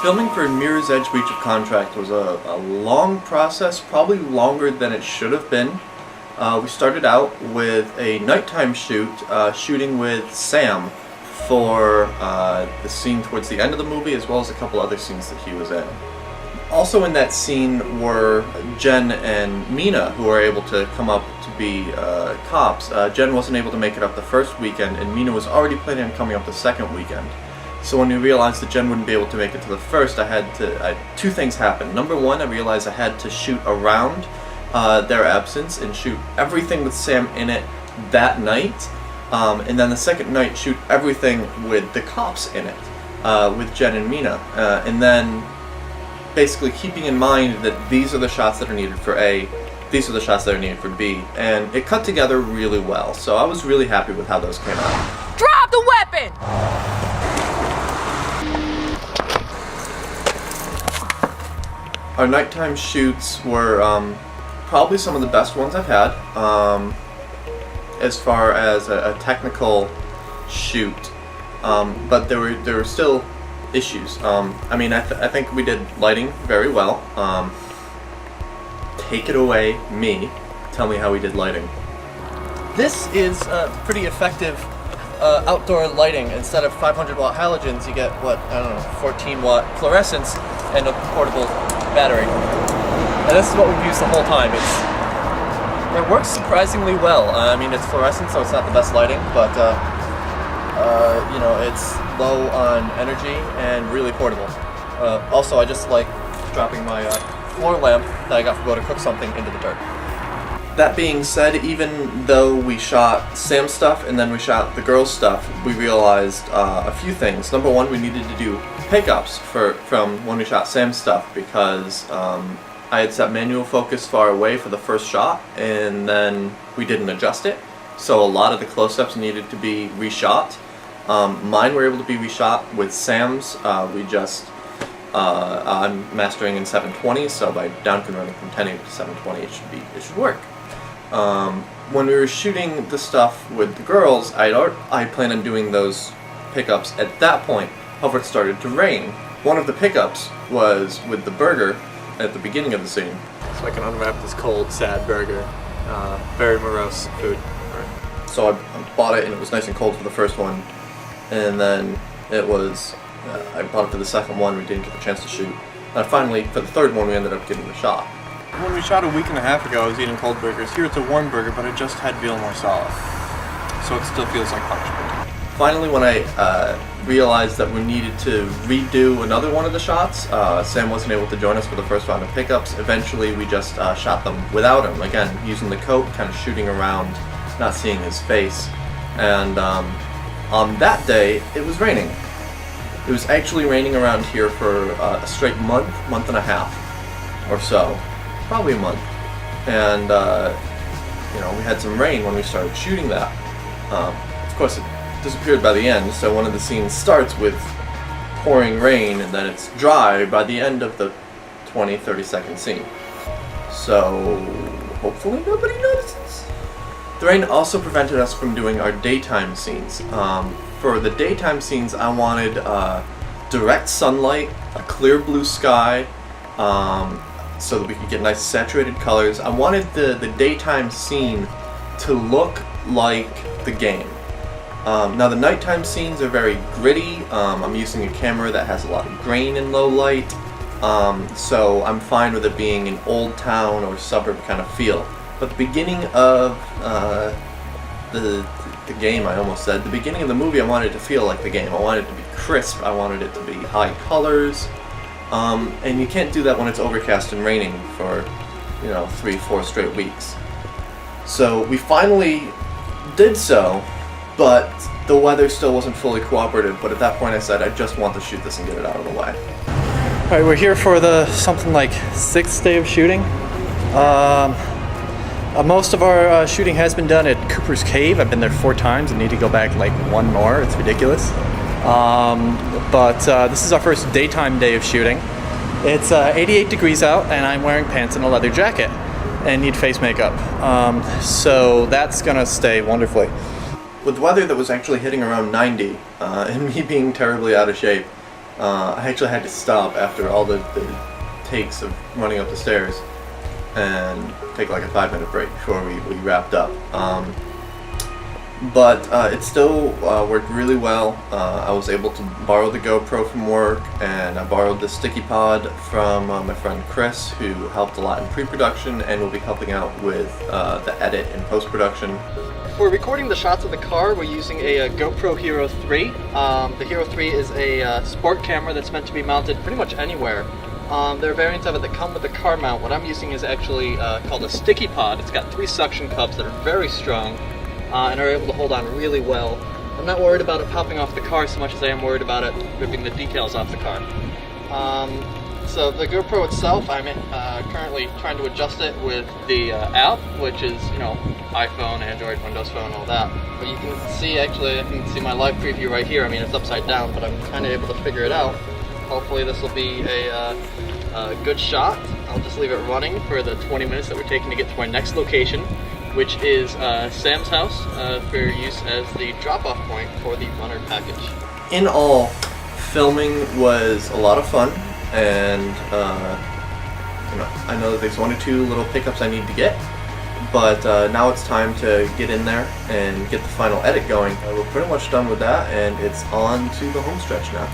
Filming for Mirror's Edge Breach of Contract was a long process, probably longer than it should have been. We started out with a nighttime shoot, shooting with Sam for the scene towards the end of the movie, as well as a couple other scenes that he was in. Also in that scene were Jen and Mina, who were able to come up to be cops. Jen wasn't able to make it up the first weekend, and Mina was already planning on coming up the second weekend. So when we realized that Jen wouldn't be able to make it to the first, two things happened. Number one, I realized I had to shoot around their absence and shoot everything with Sam in it that night. And then the second night, shoot everything with the cops in it, with Jen and Mina. And then basically keeping in mind that these are the shots that are needed for A, these are the shots that are needed for B. And it cut together really well, so I was really happy with how those came out. Drop the weapon! Our nighttime shoots were probably some of the best ones I've had, as far as a technical shoot, but there were still issues. I mean, I think we did lighting very well. Take it away, me. Tell me how we did lighting. This is pretty effective outdoor lighting. Instead of 500 watt halogens, you get, 14 watt fluorescents and a portable battery. And this is what we've used the whole time. It works surprisingly well. I mean, it's fluorescent, so it's not the best lighting, but it's low on energy and really portable. Also, I just like dropping my floor lamp that I got to go to cook something into the dirt. That being said, even though we shot Sam's stuff and then we shot the girls' stuff, we realized a few things. Number one, we needed to do pickups from when we shot Sam's stuff, because I had set manual focus far away for the first shot, and then we didn't adjust it. So a lot of the close-ups needed to be reshot. Mine were able to be reshot with Sam's. I'm mastering in 720, so by down-converting from 1080 to 720, it should work. When we were shooting the stuff with the girls, I planned on doing those pickups at that point. However, it started to rain. One of the pickups was with the burger at the beginning of the scene. So I can unwrap this cold, sad burger. Very morose food. So I bought it, and it was nice and cold for the first one. And then it was, I bought it for the second one, we didn't get the chance to shoot. And finally, for the third one, we ended up getting the shot. When we shot a week and a half ago, I was eating cold burgers. Here it's a warm burger, but I just had veal marsala. So it still feels like punishment. Finally, when I realized that we needed to redo another one of the shots, Sam wasn't able to join us for the first round of pickups. Eventually, we just shot them without him. Again, using the coat, kind of shooting around, not seeing his face. And on that day, it was raining. It was actually raining around here for a straight month and a half or so. Probably a month. And, we had some rain when we started shooting that. Of course, it disappeared by the end, so one of the scenes starts with pouring rain, and then it's dry by the end of the 20-30 second scene. So, hopefully nobody notices. The rain also prevented us from doing our daytime scenes. For the daytime scenes, I wanted direct sunlight, a clear blue sky, so that we could get nice saturated colors. I wanted the daytime scene to look like the game. Now the nighttime scenes are very gritty. I'm using a camera that has a lot of grain in low light, so I'm fine with it being an old town or suburb kind of feel. But the beginning of the game, I almost said, the beginning of the movie, I wanted it to feel like the game. I wanted it to be crisp. I wanted it to be high colors. And you can't do that when it's overcast and raining for, 3-4 straight weeks. So we finally did so, but the weather still wasn't fully cooperative. But at that point I said, I just want to shoot this and get it out of the way. Alright, we're here for the something like 6th day of shooting. Most of our shooting has been done at Cooper's Cave. I've been there 4 times and need to go back like 1 more. It's ridiculous. But this is our first daytime day of shooting. It's 88 degrees out, and I'm wearing pants and a leather jacket and need face makeup. So that's gonna stay wonderfully. With weather that was actually hitting around 90, and me being terribly out of shape, I actually had to stop after all the takes of running up the stairs and take like a 5-minute break before we wrapped up. But it still worked really well. I was able to borrow the GoPro from work, and I borrowed the sticky pod from my friend Chris, who helped a lot in pre-production and will be helping out with the edit and post-production. For recording the shots of the car, we're using a GoPro Hero 3. The Hero 3 is a sport camera that's meant to be mounted pretty much anywhere. There are variants of it that come with the car mount. What I'm using is actually called a sticky pod. It's got 3 suction cups that are very strong and are able to hold on really well. I'm not worried about it popping off the car so much as I am worried about it ripping the decals off the car. So the GoPro itself, I'm currently trying to adjust it with the app, which is, you know, iPhone, Android, Windows Phone, all that. But you can see, actually, I can see my live preview right here. I mean, it's upside down, but I'm kind of able to figure it out. Hopefully this will be a good shot. I'll just leave it running for the 20 minutes that we're taking to get to our next location, which is Sam's house for use as the drop-off point for the runner package. In all, filming was a lot of fun, and you know, I know that there's 1 or 2 little pickups I need to get, but now it's time to get in there and get the final edit going. We're pretty much done with that, and it's on to the home stretch now.